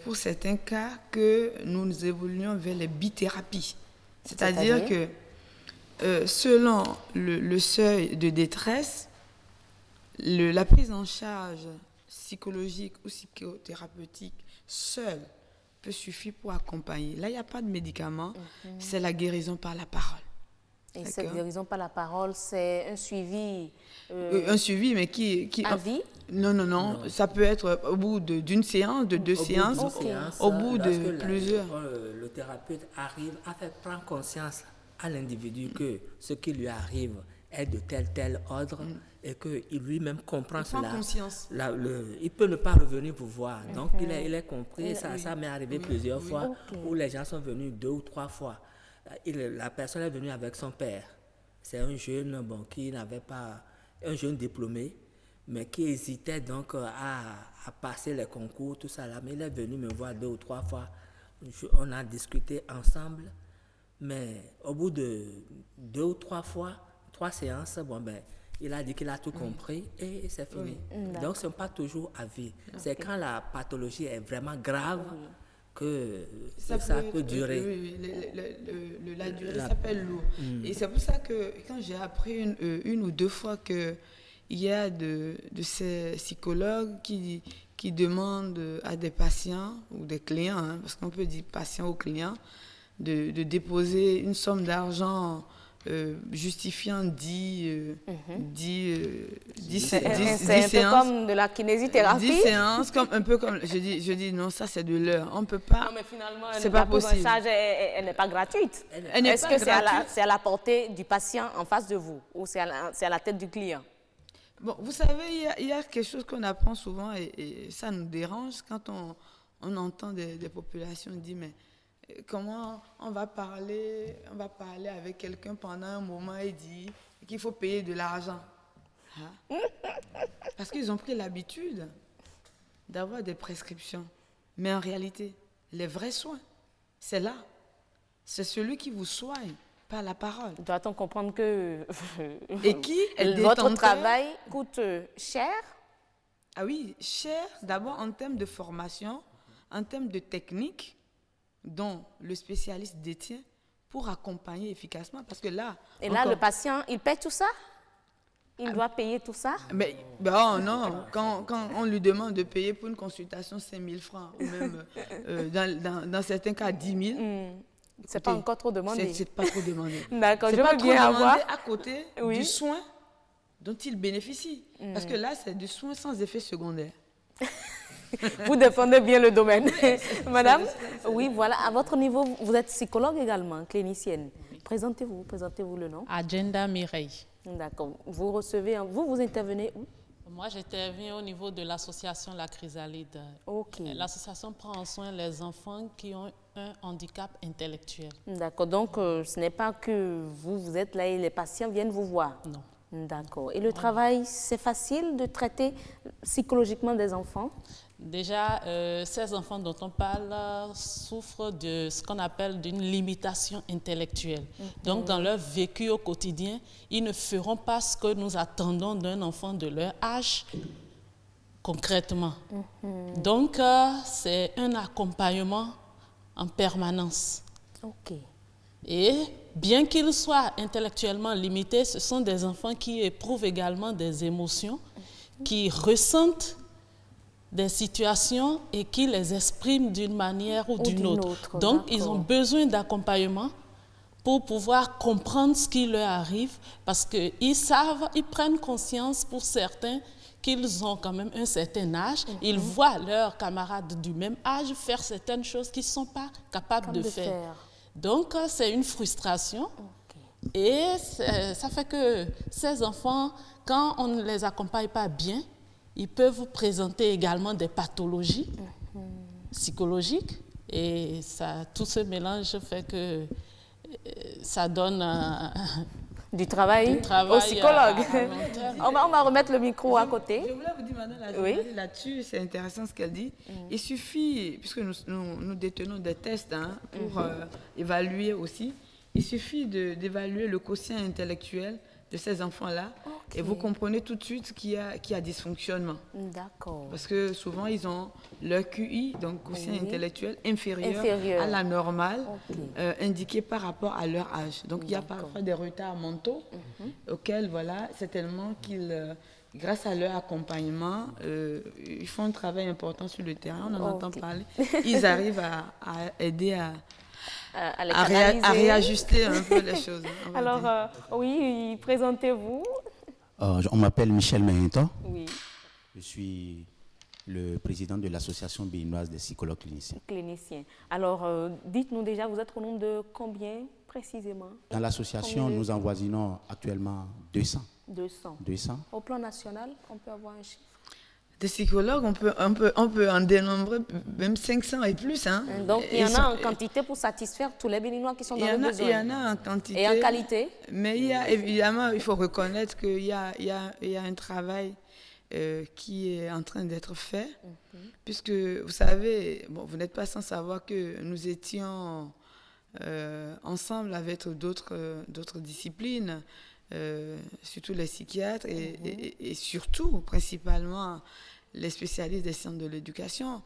pour certains cas, que nous évoluions vers les bithérapies. C'est-à-dire que selon le seuil de détresse, la prise en charge psychologique ou psychothérapeutique seule peut suffire pour accompagner. Là, il n'y a pas de médicament, c'est la guérison par la parole. Et cette guérison par la parole, c'est un suivi... un suivi, mais qui à vie? Non. Ça peut être au bout d'une séance, de deux séances, au bout de plusieurs. Le thérapeute arrive à faire prendre conscience à l'individu que ce qui lui arrive est de tel ordre et qu'il lui-même comprend cela. Conscience. Il peut ne pas revenir vous voir. Donc, il est compris. Ça m'est arrivé plusieurs fois où les gens sont venus 2 ou 3 fois. La personne est venue avec son père. C'est un jeune qui n'avait pas... Un jeune diplômé, mais qui hésitait donc à passer les concours, tout ça là. Mais il est venu me voir 2 ou 3 fois. On a discuté ensemble. Mais au bout de 2 ou 3 fois, 3 séances, il a dit qu'il a tout compris et c'est fini. Donc, ce n'est pas toujours à vie. C'est quand la pathologie est vraiment grave que ça peut durer. La durée s'appelle lourd. Et c'est pour ça que quand j'ai appris une ou 2 fois qu'il y a de ces psychologues qui demandent à des patients ou des clients, parce qu'on peut dire patient ou client, de déposer une somme d'argent justifiant 10 séances. C'est un peu comme de la kinésithérapie. 10 séances, un peu comme... Je dis non, ça c'est de l'heure. On ne peut pas... Non, mais finalement, c'est pas possible. La prise en charge, elle n'est pas gratuite. Est-ce que c'est à la portée du patient en face de vous ou c'est à la tête du client? Bon, vous savez, il y a quelque chose qu'on apprend souvent et ça nous dérange quand on entend des populations dire mais comment on va parler avec quelqu'un pendant un moment et dire qu'il faut payer de l'argent. Parce qu'ils ont pris l'habitude d'avoir des prescriptions. Mais en réalité, les vrais soins, c'est là. C'est celui qui vous soigne pas la parole. Doit-on comprendre que et qui est votre travail coûte cher? Ah oui, cher d'abord en termes de formation, en termes de technique dont le spécialiste détient pour accompagner efficacement. Parce que là... Et là, le patient, il paie tout ça? Il doit payer tout ça? Mais bon, non, quand on lui demande de payer pour une consultation 5 000 francs, ou même dans certains cas 10 000, c'est pas encore trop demandé. C'est pas trop demandé. D'accord, je veux bien avoir à côté du soin dont il bénéficie. Parce que là, c'est du soin sans effet secondaire. Vous défendez bien le domaine. Madame, oui, voilà. À votre niveau, vous êtes psychologue également, clinicienne. Présentez-vous le nom. Agenda Mireille. D'accord. Vous recevez, vous intervenez où? Moi, j'interviens au niveau de l'association La Chrysalide. Ok. L'association prend en soin les enfants qui ont un handicap intellectuel. D'accord. Donc, ce n'est pas que vous êtes là et les patients viennent vous voir? Non. D'accord. Et le travail, c'est facile de traiter psychologiquement des enfants? Déjà, ces enfants dont on parle souffrent de ce qu'on appelle d'une limitation intellectuelle. Donc, dans leur vécu au quotidien, ils ne feront pas ce que nous attendons d'un enfant de leur âge concrètement. Donc, c'est un accompagnement en permanence. Ok. Et bien qu'ils soient intellectuellement limités, ce sont des enfants qui éprouvent également des émotions, qui ressentent des situations et qui les expriment d'une manière ou d'une autre. Donc, ils ont besoin d'accompagnement pour pouvoir comprendre ce qui leur arrive, parce qu'ils savent, ils prennent conscience pour certains qu'ils ont quand même un certain âge. Ils voient leurs camarades du même âge faire certaines choses qu'ils ne sont pas capables de faire. Donc, c'est une frustration. Et ça fait que ces enfants, quand on ne les accompagne pas bien, ils peuvent présenter également des pathologies psychologiques. Et ça, tout ce mélange fait que ça donne du travail au psychologue. On va remettre le micro à côté. Je voulais vous dire, madame la journaliste, là-dessus, c'est intéressant ce qu'elle dit. Il suffit, puisque nous détenons des tests pour évaluer aussi, il suffit d'évaluer le quotient intellectuel de ces enfants-là, et vous comprenez tout de suite qu'il y a dysfonctionnement. D'accord. Parce que souvent, ils ont leur QI, donc quotient intellectuel, inférieur à la normale, indiqué par rapport à leur âge. Donc, il y a parfois des retards mentaux auxquels, voilà, certainement qu'ils, grâce à leur accompagnement, ils font un travail important sur le terrain, on en entend parler. Ils arrivent à aider à réajuster un peu les choses. Alors, oui, présentez-vous. On m'appelle Michel Mehinto. Oui. Je suis le président de l'association béninoise des psychologues cliniciens. Cliniciens. Alors, dites-nous déjà, vous êtes au nombre de combien précisément? Dans l'association, nous envoisinons actuellement 200. 200. Au plan national, on peut avoir un chiffre? Des psychologues, on peut en dénombrer même 500 et plus. Hein. Donc, il y en a en quantité pour satisfaire tous les Béninois qui sont dans le besoin. Il y en a en quantité. Et en qualité? Mais il y a, évidemment, il faut reconnaître qu'il y a un travail qui est en train d'être fait. Puisque, vous savez, bon, vous n'êtes pas sans savoir que nous étions ensemble avec d'autres disciplines, surtout les psychiatres et surtout, principalement, les spécialistes des sciences de l'éducation.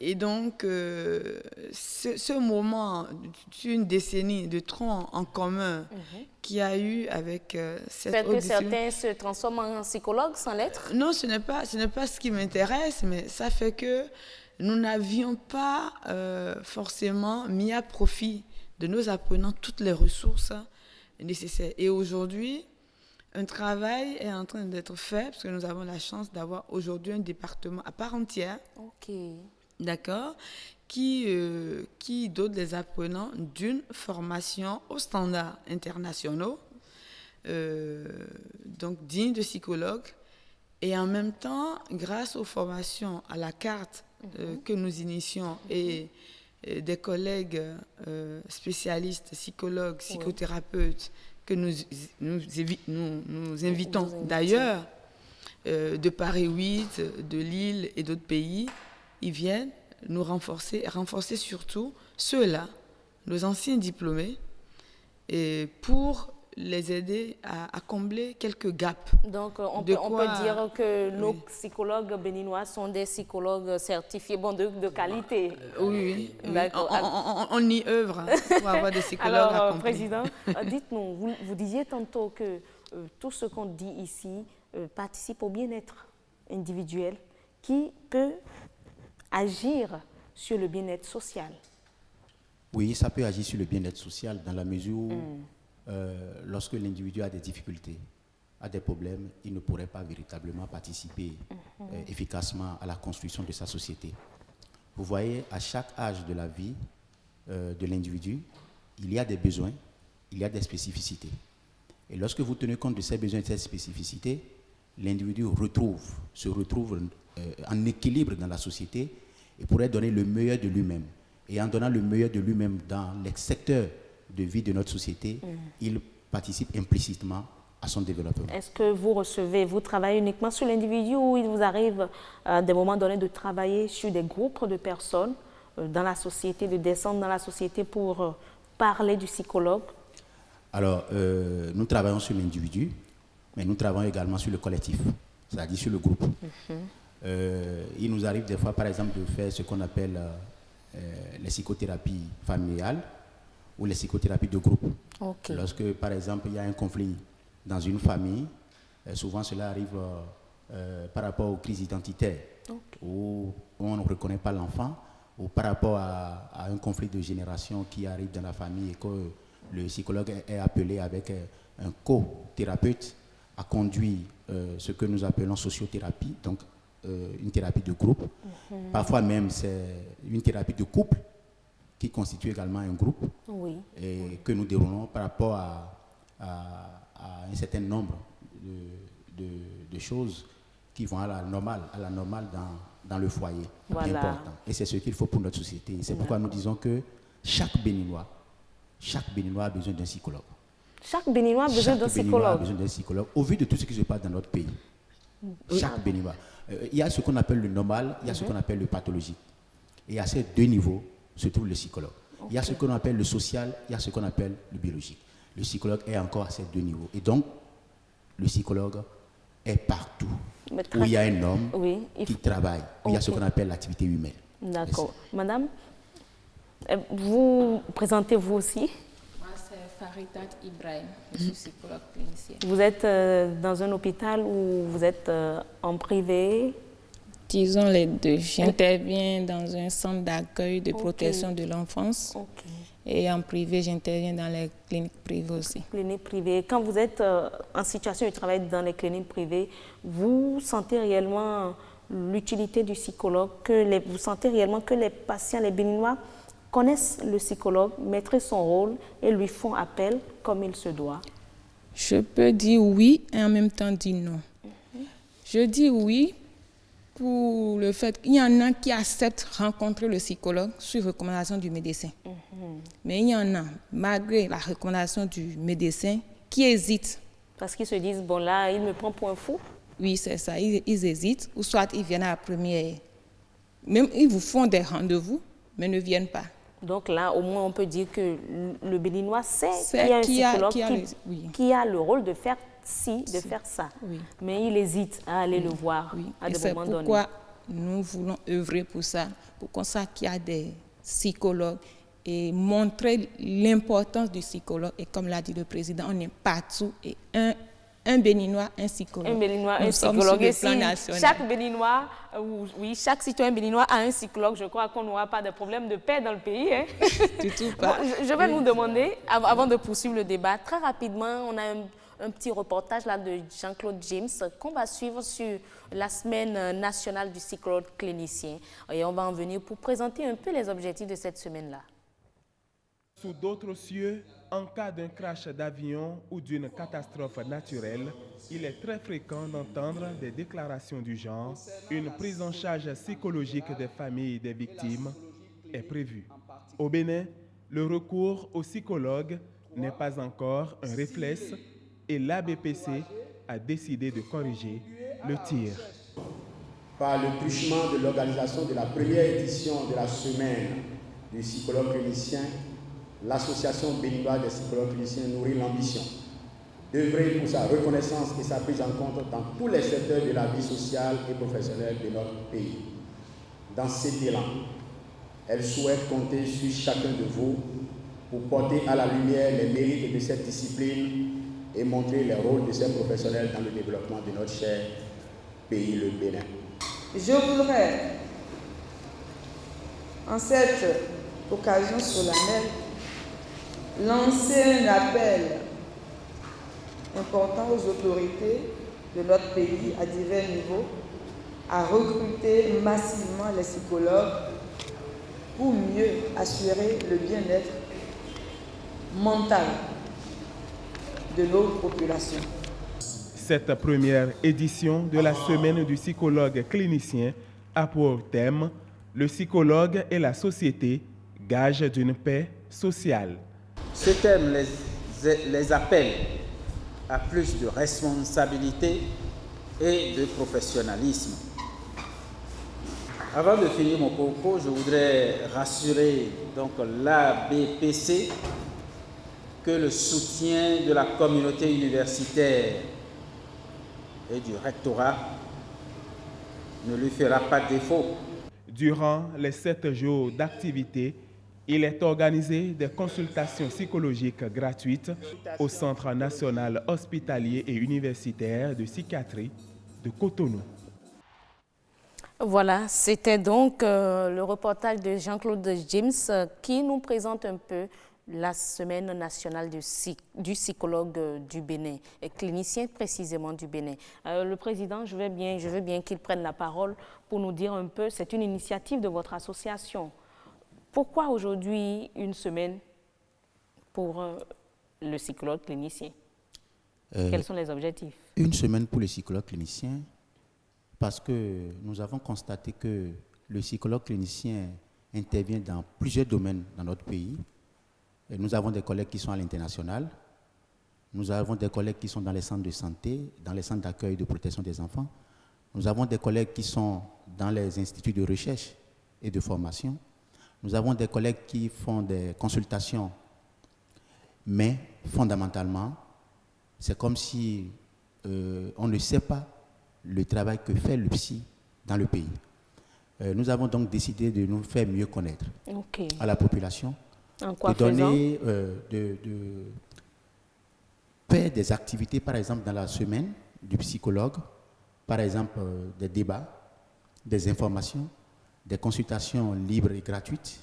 Et donc, ce moment d'une décennie de tronc en commun qu'il y a eu avec cette Peut-être que certains se transforment en psychologues sans l'être? Non, ce n'est pas ce qui m'intéresse, mais ça fait que nous n'avions pas forcément mis à profit de nos apprenants toutes les ressources nécessaires. Et aujourd'hui, un travail est en train d'être fait, parce que nous avons la chance d'avoir aujourd'hui un département à part entière, d'accord, qui dote les apprenants d'une formation aux standards internationaux, donc digne de psychologue, et en même temps, grâce aux formations à la carte que nous initions et des collègues spécialistes, psychologues, psychothérapeutes, que nous invitons d'ailleurs de Paris 8, de Lille et d'autres pays, ils viennent nous renforcer surtout ceux-là, nos anciens diplômés, pour les aider à combler quelques gaps. Donc, on peut dire que nos psychologues béninois sont des psychologues certifiés, de qualité. Oui. D'accord. On y œuvre pour avoir des psychologues Alors, accomplis. Président, dites-nous, vous disiez tantôt que tout ce qu'on dit ici participe au bien-être individuel qui peut agir sur le bien-être social. Oui, ça peut agir sur le bien-être social dans la mesure où lorsque l'individu a des difficultés, a des problèmes, il ne pourrait pas véritablement participer efficacement à la construction de sa société. Vous voyez, à chaque âge de la vie de l'individu, il y a des besoins, il y a des spécificités. Et lorsque vous tenez compte de ces besoins et de ces spécificités, l'individu se retrouve en équilibre dans la société et pourrait donner le meilleur de lui-même. Et en donnant le meilleur de lui-même dans les secteurs de vie de notre société, il participe implicitement à son développement. Est-ce que vous travaillez uniquement sur l'individu ou il vous arrive à des moments donnés de travailler sur des groupes de personnes dans la société, de descendre dans la société pour parler du psychologue? Alors, nous travaillons sur l'individu, mais nous travaillons également sur le collectif, c'est-à-dire sur le groupe. Il nous arrive des fois, par exemple, de faire ce qu'on appelle les psychothérapies familiales ou les psychothérapies de groupe. Okay. Lorsque, par exemple, il y a un conflit dans une famille, souvent cela arrive par rapport aux crises identitaires, où on ne reconnaît pas l'enfant, ou par rapport à un conflit de génération qui arrive dans la famille et que le psychologue est appelé avec un co-thérapeute à conduire ce que nous appelons sociothérapie, donc une thérapie de groupe. Parfois même, c'est une thérapie de couple qui constitue également un groupe et que nous déroulons par rapport à un certain nombre de choses qui vont à la normale dans le foyer. Voilà. Important. Et c'est ce qu'il faut pour notre société. C'est pourquoi nous disons que chaque Béninois a besoin d'un psychologue. Chaque Béninois a besoin d'un psychologue. A besoin d'un psychologue au vu de tout ce qui se passe dans notre pays. Chaque Béninois. Il y a ce qu'on appelle le normal, il y a ce qu'on appelle le pathologique. Et à ces deux niveaux se trouve le psychologue. Il y a ce qu'on appelle le social, il y a ce qu'on appelle le biologique. Le psychologue est encore à ces deux niveaux. Et donc, le psychologue est partout où il y a un homme qui travaille, où il y a ce qu'on appelle l'activité humaine. D'accord. Madame, vous présentez-vous aussi? Moi, c'est Faridat Ibrahim, je suis psychologue clinicienne. Vous êtes dans un hôpital ou vous êtes en privé? Disons les deux. J'interviens dans un centre d'accueil de protection de l'enfance. Et en privé, j'interviens dans les cliniques privées aussi. Cliniques privées. Quand vous êtes en situation de travail dans les cliniques privées, vous sentez réellement l'utilité du psychologue, vous sentez réellement que les patients, les Béninois, connaissent le psychologue, maîtrisent son rôle et lui font appel comme il se doit? Je peux dire oui et en même temps dire non. Je dis oui pour le fait qu'il y en a qui acceptent rencontrer le psychologue sur recommandation du médecin. Mais il y en a, malgré la recommandation du médecin, qui hésitent. Parce qu'ils se disent, bon là, il me prend pour un fou? Oui, c'est ça, ils hésitent, ou soit ils viennent à la première. Même ils vous font des rendez-vous, mais ne viennent pas. Donc là, au moins, on peut dire que le Béninois sait qu'il y a un psychologue qui a le rôle de faire faire ça. Mais il hésite à aller le voir à des moments donnés. C'est pourquoi nous voulons œuvrer pour ça, pour qu'on sache qu'il y a des psychologues et montrer l'importance du psychologue. Et comme l'a dit le président, on est partout et un Béninois, un psychologue. Un Béninois, un psychologue. Et si chaque Béninois, chaque citoyen béninois a un psychologue, je crois qu'on n'aura pas de problème de paix dans le pays. Hein? Du tout pas. Bon, je vais nous demander, avant de poursuivre le débat, très rapidement, on a un petit reportage là de Jean-Claude James qu'on va suivre sur la semaine nationale du psychologue clinicien. Et on va en venir pour présenter un peu les objectifs de cette semaine-là. Sous d'autres cieux, en cas d'un crash d'avion ou d'une catastrophe naturelle, il est très fréquent d'entendre des déclarations du genre. Une prise en charge psychologique des familles des victimes est prévue. Au Bénin, le recours au psychologue n'est pas encore un réflexe et l'ABPC a décidé de corriger le tir. Par le truchement de l'organisation de la première édition de la semaine du psychologue clinicien, l'Association béninoise des psychologues cliniciens nourrit l'ambition d'œuvrer pour sa reconnaissance et sa prise en compte dans tous les secteurs de la vie sociale et professionnelle de notre pays. Dans cet élan, elle souhaite compter sur chacun de vous pour porter à la lumière les mérites de cette discipline et montrer les rôles de ces professionnels dans le développement de notre cher pays, le Bénin. Je voudrais, en cette occasion solennelle, lancer un appel important aux autorités de notre pays à divers niveaux à recruter massivement les psychologues pour mieux assurer le bien-être mental de nos populations. Cette première édition de la Semaine du psychologue clinicien a pour thème « Le psychologue et la société, gage d'une paix sociale ». Ce thème les appelle à plus de responsabilité et de professionnalisme. Avant de finir mon propos, je voudrais rassurer donc l'ABPC que le soutien de la communauté universitaire et du rectorat ne lui fera pas défaut. Durant les 7 jours d'activité, il est organisé des consultations psychologiques gratuites au Centre national hospitalier et universitaire de psychiatrie de Cotonou. Voilà, c'était donc le reportage de Jean-Claude James qui nous présente un peu la Semaine nationale du psychologue du Bénin, et clinicien précisément du Bénin. Le président, je veux bien qu'il prenne la parole pour nous dire un peu, c'est une initiative de votre association. Pourquoi aujourd'hui une semaine pour le psychologue clinicien? Quels sont les objectifs? Une semaine pour le psychologue clinicien, parce que nous avons constaté que le psychologue clinicien intervient dans plusieurs domaines dans notre pays. Et nous avons des collègues qui sont à l'international, nous avons des collègues qui sont dans les centres de santé, dans les centres d'accueil et de protection des enfants, nous avons des collègues qui sont dans les instituts de recherche et de formation, nous avons des collègues qui font des consultations, mais fondamentalement, c'est comme si on ne sait pas le travail que fait le psy dans le pays. Nous avons donc décidé de nous faire mieux connaître à la population, de donner, de faire des activités, par exemple dans la semaine du psychologue, par exemple des débats, des informations, des consultations libres et gratuites,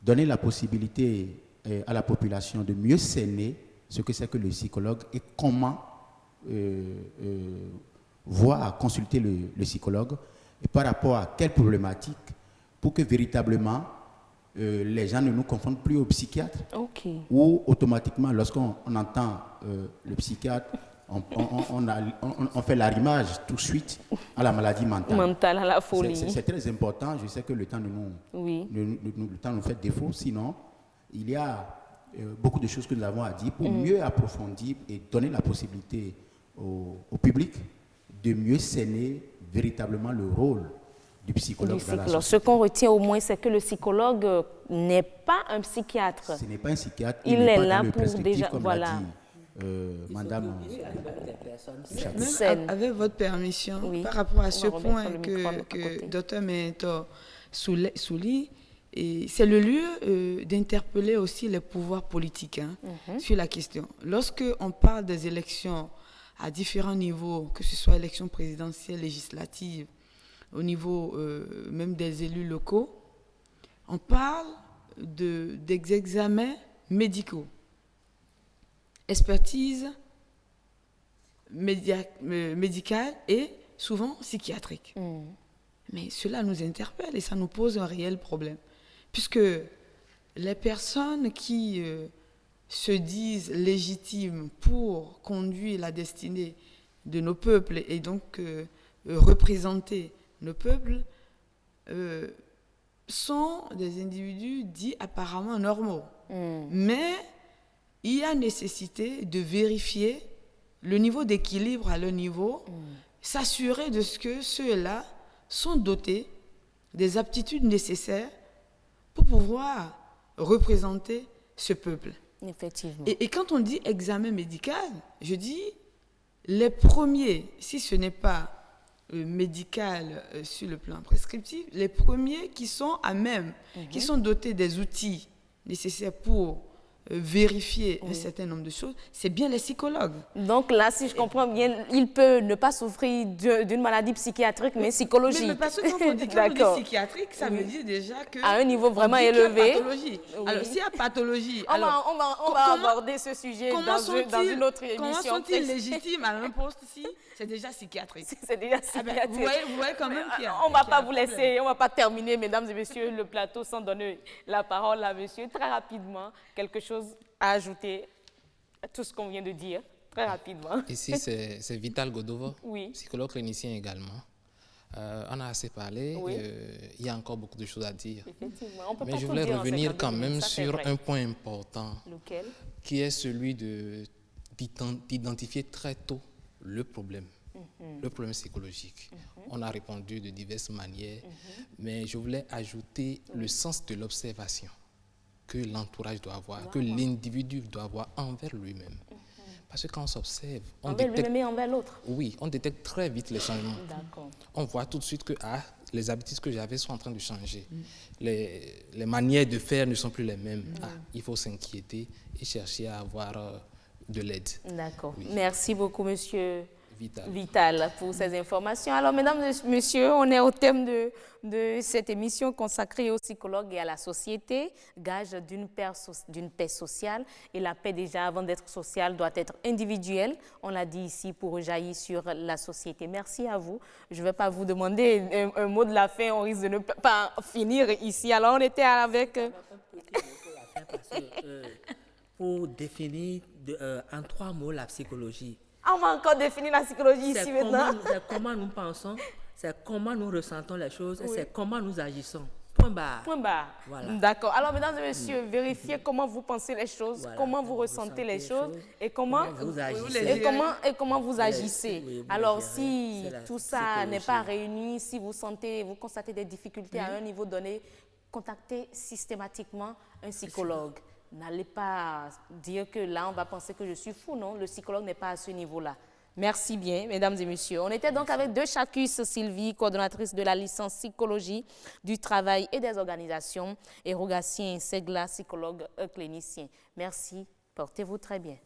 donner la possibilité à la population de mieux cerner ce que c'est que le psychologue et comment voir, consulter le psychologue et par rapport à quelle problématique pour que véritablement les gens ne nous confondent plus au psychiatre ou automatiquement lorsqu'on entend le psychiatre, on fait l'arrimage tout de suite à la maladie mentale. À la folie. C'est très important. Je sais que le temps nous fait défaut. Sinon, il y a beaucoup de choses que nous avons à dire pour mieux approfondir et donner la possibilité au public de mieux cerner véritablement le rôle du psychologue. Ce qu'on retient au moins, c'est que le psychologue n'est pas un psychiatre. Ce n'est pas un psychiatre. Il est là pour déjà... Voilà. Madame, même avec votre permission, par rapport à ce point que Dr Mentor souligne, c'est le lieu d'interpeller aussi les pouvoirs politiques sur la question. Lorsque on parle des élections à différents niveaux, que ce soit élections présidentielles, législatives, au niveau même des élus locaux, on parle des examens médicaux, expertise médicale et souvent psychiatrique. Mais cela nous interpelle et ça nous pose un réel problème. Puisque les personnes qui se disent légitimes pour conduire la destinée de nos peuples et donc représenter nos peuples sont des individus dits apparemment normaux. Mais il y a nécessité de vérifier le niveau d'équilibre à leur niveau, s'assurer de ce que ceux-là sont dotés des aptitudes nécessaires pour pouvoir représenter ce peuple. Effectivement. Et quand on dit examen médical, je dis les premiers, si ce n'est pas médical sur le plan prescriptif, les premiers qui sont à même, qui sont dotés des outils nécessaires pour vérifier un certain nombre de choses, c'est bien les psychologues. Donc là, si je comprends bien, il peut ne pas souffrir d'une maladie psychiatrique, mais psychologique. Mais parce que quand on dit psychiatrique, ça veut dire déjà que... À un niveau vraiment élevé. Pathologie. Alors, s'il y a pathologie... On va aborder ce sujet dans une autre émission. Comment sont-ils légitimes à un poste ici? C'est déjà psychiatrique. C'est déjà psychiatrique. Vous voyez quand même qu'il y a... On ne va pas vous laisser, on ne va pas terminer, mesdames et messieurs, le plateau sans donner la parole à monsieur. Très rapidement, quelque chose à ajouter à tout ce qu'on vient de dire, très rapidement. Ici, c'est Vital Godovo, psychologue clinicien également. On a assez parlé, il y a encore beaucoup de choses à dire. Effectivement. Mais je voulais revenir quand même sur un point important, lequel? Qui est celui d'identifier très tôt le problème. Le problème psychologique. On a répondu de diverses manières, mais je voulais ajouter le sens de l'observation que l'entourage doit avoir, que l'individu doit avoir envers lui-même. Parce que quand on s'observe, on envers détecte... lui-même et envers l'autre. Oui, on détecte très vite les changements. On voit tout de suite que les habitudes que j'avais sont en train de changer. Les manières de faire ne sont plus les mêmes. Il faut s'inquiéter et chercher à avoir de l'aide. D'accord. Merci beaucoup, monsieur Vital, pour ces informations. Alors, mesdames et messieurs, on est au thème de cette émission consacrée aux psychologues et à la société, gage d'une paix sociale. Et la paix, déjà, avant d'être sociale, doit être individuelle. On l'a dit ici pour rejaillir sur la société. Merci à vous. Je ne vais pas vous demander un mot de la fin. On risque de ne pas finir ici. Alors, on était avec... Pour définir en 3 mots la psychologie. On va encore définir la psychologie ici maintenant. C'est comment nous pensons, c'est comment nous ressentons les choses, et c'est comment nous agissons. Point barre. Point barre. Voilà. D'accord. Alors, mesdames et messieurs, vérifiez comment vous pensez les choses, comment vous ressentez les choses et comment vous agissez. Et comment vous agissez. Alors, si tout ça n'est pas réuni, si vous constatez des difficultés à un niveau donné, contactez systématiquement un psychologue. N'allez pas dire que là, on va penser que je suis fou, non? Le psychologue n'est pas à ce niveau-là. Merci bien, mesdames et messieurs. On était donc avec De Chacus Sylvie, coordonnatrice de la licence psychologie du travail et des organisations, et Rogatien Segla, psychologue clinicien. Merci, portez-vous très bien.